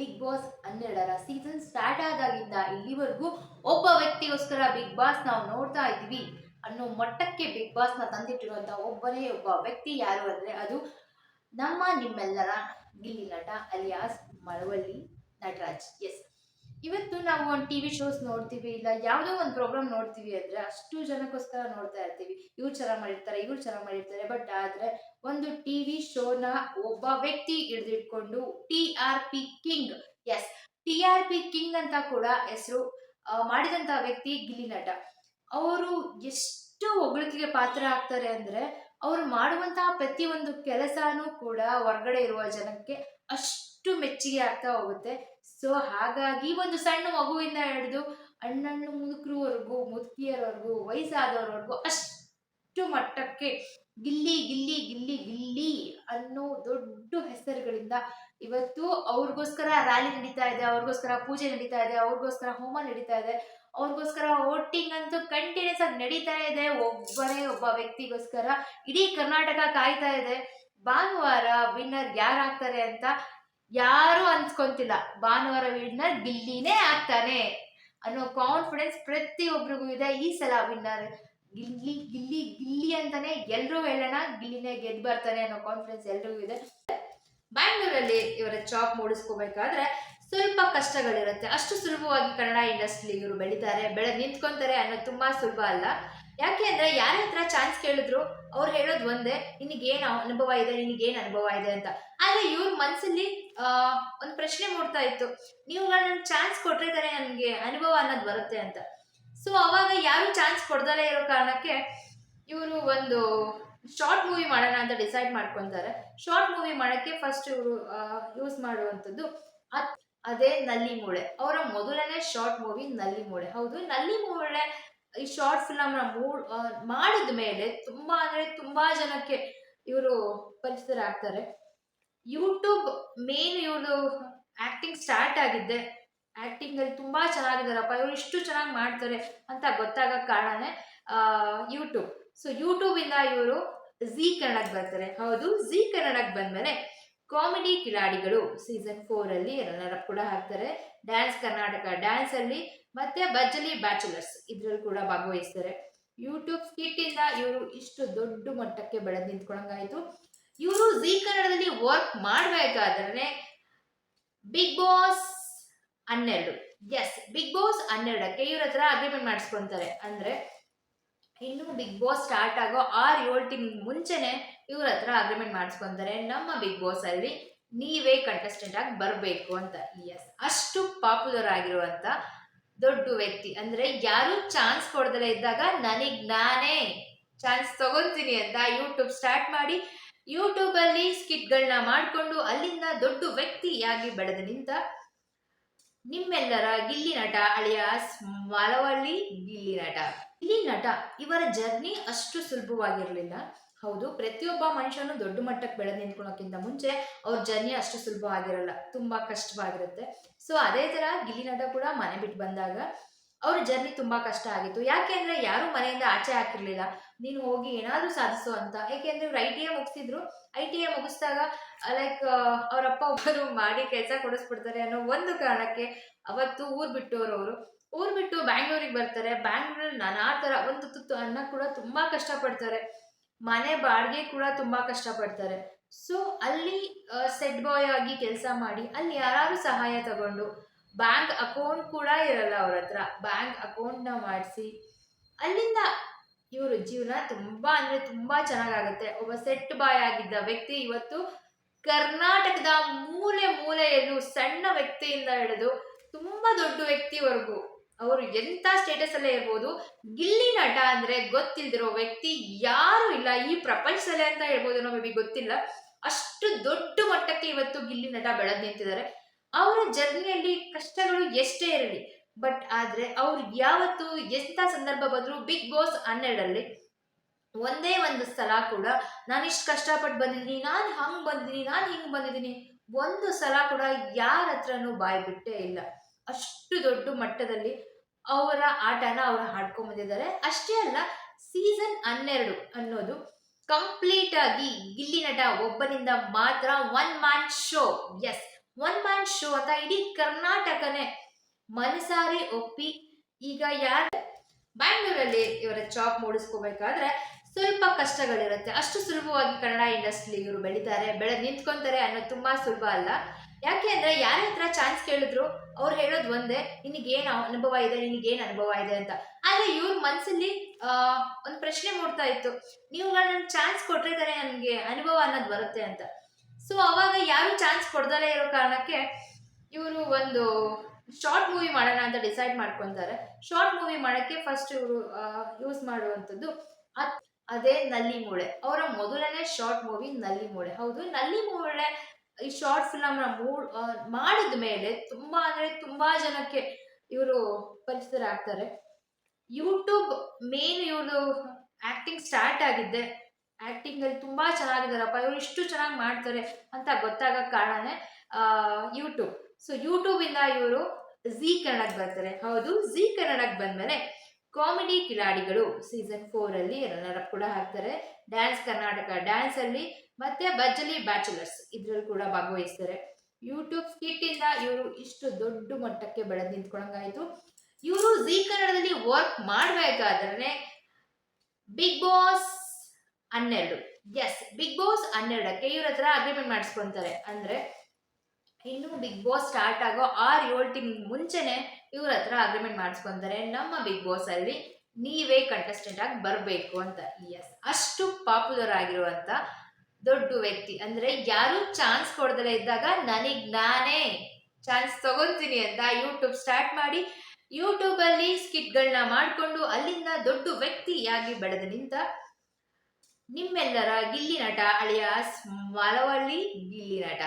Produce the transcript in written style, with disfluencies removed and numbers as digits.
Big boss 12ರ season start ಆದಾಗಿಂದ ಇಲ್ಲಿವರೆಗೂ ಒಬ್ಬ ವ್ಯಕ್ತಿಗೋಸ್ಕರ big boss ನಾವು ನೋಡ್ತಾ ಇದ್ದೀವಿ ಅನ್ನೋ ಮಟ್ಟಕ್ಕೆ ಬಿಗ್ ಬಾಸ್ ನ ತಂದಿಟ್ಟಿರುವಂತ ಒಬ್ಬನೇ ಒಬ್ಬ ವ್ಯಕ್ತಿ ಯಾರು ಅಂದ್ರೆ ಅದು ನಿಮ್ಮೆಲ್ಲರ ಗಿಲ್ಲಿ ನಟ ಅಲಿಯಾಸ್ ಮಳವಳ್ಳಿ ನಟರಾಜ್. ಎಸ್, ಇವತ್ತು ನಾವು ಒಂದು ಟಿವಿ ಶೋಸ್ ನೋಡ್ತೀವಿ, ಇಲ್ಲ ಯಾವುದೋ ಒಂದು ಪ್ರೋಗ್ರಾಮ್ ನೋಡ್ತೀವಿ ಅಂದ್ರೆ ಅಷ್ಟು ಜನಕ್ಕೋಸ್ಕರ ನೋಡ್ತಾ ಇರ್ತೀವಿ. ಇವ್ರು ಚೆನ್ನಾಗಿ ಮಾಡಿರ್ತಾರೆ, ಇವ್ರು ಚೆನ್ನಾಗಿ ಮಾಡಿರ್ತಾರೆ. ಬಟ್ ಆದ್ರೆ ಒಂದು ಟಿವಿ ಶೋನ ಒಬ್ಬ ವ್ಯಕ್ತಿ ಹಿಡಿದಿಟ್ಕೊಂಡು TRP king, yes, TRP king ಅಂತ ಕೂಡ ಹೆಸರು ಮಾಡಿದಂತ ವ್ಯಕ್ತಿ ಗಿಲ್ಲಿ ನಟ. ಅವರು ಎಷ್ಟು ಹೊಗಳಿಕೆಗೆ ಪಾತ್ರ ಆಗ್ತಾರೆ ಅಂದ್ರೆ ಅವ್ರು ಮಾಡುವಂತಹ ಪ್ರತಿಯೊಂದು ಕೆಲಸನೂ ಕೂಡ ಹೊರಗಡೆ ಇರುವ ಜನಕ್ಕೆ ಅಷ್ಟು ಮೆಚ್ಚುಗೆ ಆಗ್ತಾ ಹೋಗುತ್ತೆ. ಸೊ ಹಾಗಾಗಿ ಒಂದು ಸಣ್ಣ ಮಗುವಿಂದ ಹಿಡಿದು ಹಣ್ಣು ಮುದುಕರವರೆಗೂ, ಮುದುಕಿಯರವರೆಗೂ, ವಯಸ್ಸಾದವರವರೆಗೂ ಅಷ್ಟು ಮಟ್ಟಕ್ಕೆ ಗಿಲ್ಲಿ ಗಿಲ್ಲಿ ಗಿಲ್ಲಿ ಗಿಲ್ಲಿ ಅನ್ನೋ ದೊಡ್ಡ ಹೆಸರುಗಳಿಂದ ಇವತ್ತು ಅವ್ರಿಗೋಸ್ಕರ ರ್ಯಾಲಿ ನಡೀತಾ ಇದೆ, ಅವ್ರಿಗೋಸ್ಕರ ಪೂಜೆ ನಡೀತಾ ಇದೆ, ಅವ್ರಿಗೋಸ್ಕರ ಹೋಮ ನಡೀತಾ ಇದೆ, ಅವ್ರಿಗೋಸ್ಕರ ವೋಟಿಂಗ್ ಅಂತೂ ಕಂಟಿನ್ಯೂಸ್ ಆಗಿ ನಡೀತಾ ಇದೆ. ಒಬ್ಬನೇ ಒಬ್ಬ ವ್ಯಕ್ತಿಗೋಸ್ಕರ ಇಡೀ ಕರ್ನಾಟಕ ಕಾಯ್ತಾ ಇದೆ. ಭಾನುವಾರ ವಿನ್ನರ್ ಯಾರಾಗ್ತಾರೆ ಅಂತ ಯಾರು ಅನ್ಸ್ಕೊಂತಿಲ್ಲ. ಭಾನುವಾರ ವಿನ್ನರ್ ಗಿಲ್ಲಿನೇ ಆಗ್ತಾನೆ ಅನ್ನೋ ಕಾನ್ಫಿಡೆನ್ಸ್ ಪ್ರತಿಯೊಬ್ಬರಿಗೂ ಇದೆ. ಈ ಸಲ ವಿನ್ನರ್ ಗಿಲ್ಲಿ ಗಿಲ್ಲಿ ಗಿಲ್ಲಿ ಅಂತಾನೆ ಎಲ್ರೂ ಹೇಳೋಣ, ಗಿಲ್ಲಿನೇ ಗೆದ್ದು ಬರ್ತಾನೆ ಅನ್ನೋ ಕಾನ್ಫಿಡೆನ್ಸ್ ಎಲ್ರಿಗೂ ಇದೆ. ಬ್ಯಾಂಗ್ಳೂರಲ್ಲಿ ಇವರ ಚಾಪ್ ಮೂಡಿಸ್ಕೋಬೇಕಾದ್ರೆ ಸ್ವಲ್ಪ ಕಷ್ಟಗಳಿರುತ್ತೆ. ಅಷ್ಟು ಸುಲಭವಾಗಿ ಕನ್ನಡ ಇಂಡಸ್ಟ್ರಿ ಇವರು ಬೆಳೆದು ನಿಂತ್ಕೊಂತಾರೆ ಅನ್ನೋದು ತುಂಬಾ ಸುಲಭ ಅಲ್ಲ. ಯಾಕೆ ಅಂದ್ರೆ ಯಾರ ಹತ್ರ ಚಾನ್ಸ್ ಕೇಳಿದ್ರು ಅವ್ರು ಹೇಳೋದು ಒಂದೇ, ನಿನಗೇನು ಅನುಭವ ಇದೆ, ನಿನಗೇನು ಅನುಭವ ಇದೆ ಅಂತ. ಆದ್ರೆ ಇವ್ರ ಮನ್ಸಲ್ಲಿ ಒಂದು ಪ್ರಶ್ನೆ ಮೂಡ್ತಾ ಇತ್ತು, ನೀವು ನನ್ ಚಾನ್ಸ್ ಕೊಟ್ರೆ ತಾನೇ ನನ್ಗೆ ಅನುಭವ ಅನ್ನೋದು ಬರುತ್ತೆ ಅಂತ. ಸೊ ಅವಾಗ ಯಾರು ಚಾನ್ಸ್ ಕೊಡ್ದಲೇ ಇರೋ ಕಾರಣಕ್ಕೆ ಇವರು ಒಂದು ಶಾರ್ಟ್ ಮೂವಿ ಮಾಡೋಣ ಅಂತ ಡಿಸೈಡ್ ಮಾಡ್ಕೊಂತಾರೆ. ಶಾರ್ಟ್ ಮೂವಿ ಮಾಡಕ್ಕೆ ಫಸ್ಟ್ ಇವರು ಯೂಸ್ ಮಾಡುವಂಥದ್ದು ಅದೇ ನಲ್ಲಿ ಮೂಳೆ. ಅವರ ಮೊದಲನೇ ಶಾರ್ಟ್ ಮೂವಿ ನಲ್ಲಿ ಮೂಳೆ. ಹೌದು, ನಲ್ಲಿ ಮೂಳೆ ಈ ಶಾರ್ಟ್ ಫಿಲಮ್ ಮಾಡಿದ ಮೇಲೆ ತುಂಬಾ ಅಂದ್ರೆ ತುಂಬಾ ಜನಕ್ಕೆ ಇವರು ಪರಿಚಿತರ ಆಗ್ತಾರೆ. ಯೂಟ್ಯೂಬ್ ಮೇನ್ ಇವ್ರದ್ದು ಆಕ್ಟಿಂಗ್ ಸ್ಟಾರ್ಟ್ ಆಗಿದ್ದೆ, ಆಕ್ಟಿಂಗ್ ಅಲ್ಲಿ ತುಂಬಾ ಚೆನ್ನಾಗಿದಾರಪ್ಪ ಇವ್ರು, ಇಷ್ಟು ಚೆನ್ನಾಗಿ ಮಾಡ್ತಾರೆ ಅಂತ ಗೊತ್ತಾಗಕ್ ಕಾರಣನೇ ಯೂಟ್ಯೂಬ್. ಸೊ ಯೂಟ್ಯೂಬ್ ಇಂದ ಇವರು ಝೀ ಕನ್ನಡಕ್ಕೆ ಬರ್ತಾರೆ. ಹೌದು, ಝೀ ಕನ್ನಡಕ್ಕೆ ಬಂದ್ಮೇಲೆ ಕಾಮಿಡಿ ಕಿಲಾಡಿಗಳು ಸೀಸನ್ 4 ಅಲ್ಲಿ ರನ್ನರ್ ಅಪ್ ಕೂಡ ಆಗ್ತಾರೆ. ಡ್ಯಾನ್ಸ್ ಕರ್ನಾಟಕ ಡ್ಯಾನ್ಸ್ ಅಲ್ಲಿ ಮತ್ತೆ ಬಜ್ಜಲಿ ಬ್ಯಾಚುಲರ್ಸ್ ಇದ್ರಲ್ಲಿ ಕೂಡ ಭಾಗವಹಿಸ್ತಾರೆ. ಯೂಟ್ಯೂಬ್ ಸ್ಕಿಟ್ ಇಂದ ಇವರು ಇಷ್ಟು ದೊಡ್ಡ ಮಟ್ಟಕ್ಕೆ ಬೆಳೆದು ನಿಂತ್ಕೊಂಡಂಗಾಯ್ತು. ಇವರು ಝೀ ಕನ್ನಡದಲ್ಲಿ ವರ್ಕ್ ಮಾಡ್ಬೇಕಾದ್ರೆ Bigg Boss 12, yes, Bigg Boss 12ಕ್ಕೆ ಇವ್ರ ಹತ್ರ ಅಗ್ರಿಮೆಂಟ್ ಮಾಡಿಸ್ಕೊಂತಾರೆ. ಅಂದ್ರೆ ಇನ್ನು ಬಿಗ್ ಬಾಸ್ ಸ್ಟಾರ್ಟ್ ಆಗೋ 6-7 ತಿಂಗಳ ಮುಂಚೆನೆ ಇವ್ರ ಹತ್ರ ಅಗ್ರಿಮೆಂಟ್ ಮಾಡಿಸ್ಕೊಂತಾರೆ, ನಮ್ಮ ಬಿಗ್ ಬಾಸ್ ಅಲ್ಲಿ ನೀವೇ ಕಂಟೆಸ್ಟೆಂಟ್ ಆಗಿ ಬರಬೇಕು ಅಂತ. ಎಸ್, ಅಷ್ಟು ಪಾಪ್ಯುಲರ್ ಆಗಿರುವಂತ ದೊಡ್ಡ ವ್ಯಕ್ತಿ. ಅಂದ್ರೆ ಯಾರು ಚಾನ್ಸ್ ಕೊಡದಲೇ ಇದ್ದಾಗ ನಾನೇ ಚಾನ್ಸ್ ತಗೊಂತೀನಿ ಅಂತ ಯೂಟ್ಯೂಬ್ ಸ್ಟಾರ್ಟ್ ಮಾಡಿ ಯೂಟ್ಯೂಬ್ ಅಲ್ಲಿ ಸ್ಕಿಟ್ಗಳನ್ನ ಮಾಡಿಕೊಂಡು ಅಲ್ಲಿಂದ ದೊಡ್ಡ ವ್ಯಕ್ತಿಯಾಗಿ ಬೆಳೆದು ನಿಂತ ನಿಮ್ಮೆಲ್ಲರ ಗಿಲ್ಲಿ ನಟ ಅಲಿಯಾಸ್ ಮಳವಳ್ಳಿ ಗಿಲ್ಲಿ ನಟ. ಗಿಲ್ಲಿ ನಟ ಇವರ ಜರ್ನಿ ಅಷ್ಟು ಸುಲಭವಾಗಿರಲಿಲ್ಲ. ಹೌದು, ಪ್ರತಿಯೊಬ್ಬ ಮನುಷ್ಯನು ದೊಡ್ಡ ಮಟ್ಟಕ್ಕೆ ಬೆಳೆದು ನಿಂತ್ಕೊಳ್ಳೋಕ್ಕಿಂತ ಮುಂಚೆ ಅವ್ರ ಜರ್ನಿ ಅಷ್ಟು ಸುಲಭವಾಗಿರಲ್ಲ, ತುಂಬಾ ಕಷ್ಟವಾಗಿರುತ್ತೆ. ಸೊ ಅದೇ ತರ ಗಿಲ್ಲಿ ನಟ ಕೂಡ ಮನೆ ಬಿಟ್ಟು ಬಂದಾಗ ಅವ್ರ ಜರ್ನಿ ತುಂಬಾ ಕಷ್ಟ ಆಗಿತ್ತು. ಯಾಕೆಂದ್ರೆ ಯಾರು ಮನೆಯಿಂದ ಆಚೆ ಹಾಕಿರ್ಲಿಲ್ಲ, ನೀನು ಹೋಗಿ ಏನಾದ್ರೂ ಸಾಧಿಸು ಅಂತ. ಯಾಕೆಂದ್ರೆ ಇವ್ರು ITI ಮುಗಿಸಿದ್ರು. ITI ಮುಗಿಸಿದಾಗ ಲೈಕ್ ಅವರಪ್ಪ ಒಬ್ಬರು ಮಾಡಿ ಕೆಲಸ ಕೊಡಿಸ್ಬಿಡ್ತಾರೆ ಅನ್ನೋ ಒಂದು ಕಾರಣಕ್ಕೆ ಅವತ್ತು ಊರ್ ಬಿಟ್ಟು ಬ್ಯಾಂಗ್ಳೂರಿಗೆ ಬರ್ತಾರೆ. ಬ್ಯಾಂಗ್ಳೂರಲ್ಲಿ ನಾನಾ ತರ ಒಂದು ತುತ್ತು ಅನ್ನ ಕೂಡ ತುಂಬಾ ಕಷ್ಟಪಡ್ತಾರೆ, ಮನೆ ಬಾಡಿಗೆ ಕೂಡ ತುಂಬಾ ಕಷ್ಟಪಡ್ತಾರೆ. ಸೊ ಅಲ್ಲಿ ಸೆಟ್ ಬಾಯ್ ಆಗಿ ಕೆಲಸ ಮಾಡಿ ಅಲ್ಲಿ ಯಾರು ಸಹಾಯ ತಗೊಂಡು, ಬ್ಯಾಂಕ್ ಅಕೌಂಟ್ ಕೂಡ ಇರಲ್ಲ ಅವ್ರ ಹತ್ರ, ಬ್ಯಾಂಕ್ ಅಕೌಂಟ್ ನ ಮಾಡಿಸಿ ಅಲ್ಲಿಂದ ಇವರು ಜೀವನ ತುಂಬಾ ಅಂದ್ರೆ ತುಂಬಾ ಚೆನ್ನಾಗಾಗುತ್ತೆ. ಒಬ್ಬ ಸೆಟ್ ಬಾಯ್ ಆಗಿದ್ದ ವ್ಯಕ್ತಿ ಇವತ್ತು ಕರ್ನಾಟಕದ ಮೂಲೆ ಮೂಲೆಯಲ್ಲೂ ಸಣ್ಣ ವ್ಯಕ್ತಿಯಿಂದ ಹಿಡಿದು ತುಂಬಾ ದೊಡ್ಡ ವ್ಯಕ್ತಿವರೆಗೂ ಅವರು ಎಂತ ಸ್ಟೇಟಸ್ ಅಲ್ಲೇ ಇರ್ಬೋದು, ಗಿಲ್ಲಿ ನಟ ಅಂದ್ರೆ ಗೊತ್ತಿಲ್ದಿರೋ ವ್ಯಕ್ತಿ ಯಾರು ಇಲ್ಲ ಈ ಪ್ರಪಂಚದಲ್ಲೇ ಅಂತ ಹೇಳ್ಬೋದು. ನಮಗೆ ಗೊತ್ತಿಲ್ಲ, ಅಷ್ಟು ದೊಡ್ಡ ಮಟ್ಟಕ್ಕೆ ಇವತ್ತು ಗಿಲ್ಲಿ ನಟ ಬೆಳೆದು ನಿಂತಿದ್ದಾರೆ. ಅವರ ಜರ್ನಿಯಲ್ಲಿ ಕಷ್ಟಗಳು ಎಷ್ಟೇ ಇರಲಿ, ಬಟ್ ಆದ್ರೆ ಅವ್ರು ಯಾವತ್ತು ಎಂತ ಸಂದರ್ಭ ಬಂದ್ರು ಬಿಗ್ ಬಾಸ್ 12ರಲ್ಲಿ ಒಂದೇ ಒಂದು ಸಲ ಕೂಡ ನಾನು ಇಷ್ಟು ಕಷ್ಟಪಟ್ಟು ಬಂದಿದ್ದೀನಿ, ನಾನು ಹಂಗ್ ಬಂದಿದ್ದೀನಿ, ನಾನು ಹಿಂಗ್ ಬಂದಿದ್ದೀನಿ, ಒಂದು ಸಲ ಕೂಡ ಯಾರ ಹತ್ರನೂ ಬಾಯ್ ಬಿಟ್ಟೇ ಇಲ್ಲ. ಅಷ್ಟು ದೊಡ್ಡ ಮಟ್ಟದಲ್ಲಿ ಅವರ ಆಟನ ಅವರು ಹಾಡ್ಕೊಂಡ್ ಬಂದಿದ್ದಾರೆ. ಅಷ್ಟೇ ಅಲ್ಲ, ಸೀಸನ್ 12 ಅನ್ನೋದು ಕಂಪ್ಲೀಟ್ ಆಗಿ ಗಿಲ್ಲಿ ನಟ ಒಬ್ಬನಿಂದ ಮಾತ್ರ one man show. Yes, one man show ಅಂತ ಇಡೀ ಕರ್ನಾಟಕನೇ ಮನಸಾರಿ ಒಪ್ಪಿ ಈಗ ಯಾರು ಬ್ಯಾಂಗ್ಳೂರಲ್ಲಿ ಇವರ ಚಾಪ್ ಮೂಡಿಸ್ಕೋಬೇಕಾದ್ರೆ ಸ್ವಲ್ಪ ಕಷ್ಟಗಳಿರುತ್ತೆ. ಅಷ್ಟು ಸುಲಭವಾಗಿ ಕನ್ನಡ ಇಂಡಸ್ಟ್ರಿ ಇವರು ಬೆಳಿತಾರೆ, ಬೆಳೆದು ನಿಂತ್ಕೊಂತಾರೆ ಅನ್ನೋದು ತುಂಬಾ ಸುಲಭ ಅಲ್ಲ. ಯಾಕೆ ಅಂದ್ರೆ ಯಾರ ಹತ್ರ ಚಾನ್ಸ್ ಕೇಳಿದ್ರು ಅವ್ರು ಹೇಳೋದು ಒಂದೇ, ನಿನಗೇನು ಅನುಭವ ಇದೆ, ನಿನಗೇನು ಅನುಭವ ಇದೆ ಅಂತ. ಆದ್ರೆ ಇವ್ರ ಮನ್ಸಲ್ಲಿ ಒಂದು ಪ್ರಶ್ನೆ ಮೂಡ್ತಾ ಇತ್ತು, ನೀವು ನನ್ ಚಾನ್ಸ್ ಕೊಟ್ಟಿದ್ದಾರೆ ನನ್ಗೆ ಅನುಭವ ಅನ್ನೋದು ಬರುತ್ತೆ ಅಂತ. ಸೊ ಅವಾಗ ಯಾರು ಚಾನ್ಸ್ ಕೊಡ್ದಲೇ ಇರೋ ಕಾರಣಕ್ಕೆ ಇವರು ಒಂದು ಶಾರ್ಟ್ ಮೂವಿ ಮಾಡೋಣ ಅಂತ ಡಿಸೈಡ್ ಮಾಡ್ಕೊಂತಾರೆ. ಶಾರ್ಟ್ ಮೂವಿ ಮಾಡಕ್ಕೆ ಫಸ್ಟ್ ಇವರು ಯೂಸ್ ಮಾಡುವಂಥದ್ದು ಅದೇ ನಲ್ಲಿ ಮೂಳೆ. ಅವರ ಮೊದಲನೇ ಶಾರ್ಟ್ ಮೂವಿ ನಲ್ಲಿ ಮೂಳೆ. ಹೌದು, ನಲ್ಲಿ ಮೂಳೆ ಈ ಶಾರ್ಟ್ ಫಿಲಮ್ ಮಾಡಿದ ಮೇಲೆ ತುಂಬಾ ಅಂದ್ರೆ ತುಂಬಾ ಜನಕ್ಕೆ ಇವರು ಪರಿಚಿತರ ಆಗ್ತಾರೆ. ಯೂಟ್ಯೂಬ್ ಮೇನ್ ಇವ್ರದು ಆಕ್ಟಿಂಗ್ ಸ್ಟಾರ್ಟ್ ಆಗಿದ್ದೆ, ಆಕ್ಟಿಂಗ್ ಅಲ್ಲಿ ತುಂಬಾ ಚೆನ್ನಾಗಿದಾರಪ್ಪ ಇವ್ರು, ಇಷ್ಟು ಚೆನ್ನಾಗಿ ಮಾಡ್ತಾರೆ ಅಂತ ಗೊತ್ತಾಗೋ ಕಾರಣನೇ ಯೂಟ್ಯೂಬ್. ಸೊ ಯೂಟ್ಯೂಬ್ ಇಂದ ಇವರು ಝೀ ಕನ್ನಡಕ್ಕೆ ಬರ್ತಾರೆ. ಹೌದು, ಝೀ ಕನ್ನಡಕ್ಕೆ ಬಂದ್ಮೇಲೆ ಕಾಮಿಡಿ ಕಿಲಾಡಿಗಳು ಸೀಸನ್ 4 ಅಲ್ಲಿ ರನ್ನರ್ ಅಪ್ ಕೂಡ ಹಾಕ್ತಾರೆ. ಡ್ಯಾನ್ಸ್ ಕರ್ನಾಟಕ ಡ್ಯಾನ್ಸ್ ಅಲ್ಲಿ ಮತ್ತೆ ಬಜ್ಜಲಿ ಬ್ಯಾಚುಲರ್ಸ್ ಇದ್ರಲ್ಲಿ ಕೂಡ ಭಾಗವಹಿಸ್ತಾರೆ. ಯೂಟ್ಯೂಬ್ ಸ್ಕಿಟ್ ಇಂದ ಇವರು ಇಷ್ಟು ದೊಡ್ಡ ಮಟ್ಟಕ್ಕೆ ಬೆಳೆದು ನಿಂತ್ಕೊಳಂಗಾಯ್ತು. ಇವರು ಝೀ ಕನ್ನಡದಲ್ಲಿ ವರ್ಕ್ ಮಾಡ್ಬೇಕಾದ್ರೆ Bigg Boss 12, yes Bigg Boss 12ಕ್ಕೆ ಇವ್ರ ಹತ್ರ ಅಗ್ರಿಮೆಂಟ್ ಮಾಡಿಸ್ಕೊಂತಾರೆ. ಅಂದ್ರೆ ಇನ್ನು ಬಿಗ್ ಬಾಸ್ ಸ್ಟಾರ್ಟ್ ಆಗೋ 6-7 ತಿಂಗಳ ಮುಂಚೆನೆ ಇವ್ರ ಹತ್ರ ಅಗ್ರಿಮೆಂಟ್ ಮಾಡಿಸ್ಕೊಂತಾರೆ, ನಮ್ಮ ಬಿಗ್ ಬಾಸ್ ಅಲ್ಲಿ ನೀವೇ ಕಂಟೆಸ್ಟೆಂಟ್ ಆಗಿ ಬರಬೇಕು ಅಂತ. ಎಸ್, ಅಷ್ಟು ಪಾಪ್ಯುಲರ್ ಆಗಿರುವಂತ ದೊಡ್ಡ ವ್ಯಕ್ತಿ. ಅಂದ್ರೆ ಯಾರು ಚಾನ್ಸ್ ಕೊಡದಲೇ ಇದ್ದಾಗ ನನಗ್ ನಾನೇ ಚಾನ್ಸ್ ತಗೊಂತೀನಿ ಅಂತ ಯೂಟ್ಯೂಬ್ ಸ್ಟಾರ್ಟ್ ಮಾಡಿ ಯೂಟ್ಯೂಬ್ ಅಲ್ಲಿ ಸ್ಕಿಟ್ಗಳನ್ನ ಮಾಡಿಕೊಂಡು ಅಲ್ಲಿಂದ ದೊಡ್ಡ ವ್ಯಕ್ತಿಯಾಗಿ ಬೆಳೆದು ನಿಂತ ನಿಮ್ಮೆಲ್ಲರ ಗಿಲ್ಲಿ ನಟ ಅಲಿಯಾಸ್ ಮಲವಳ್ಳಿ ಗಿಲ್ಲಿ ನಟ.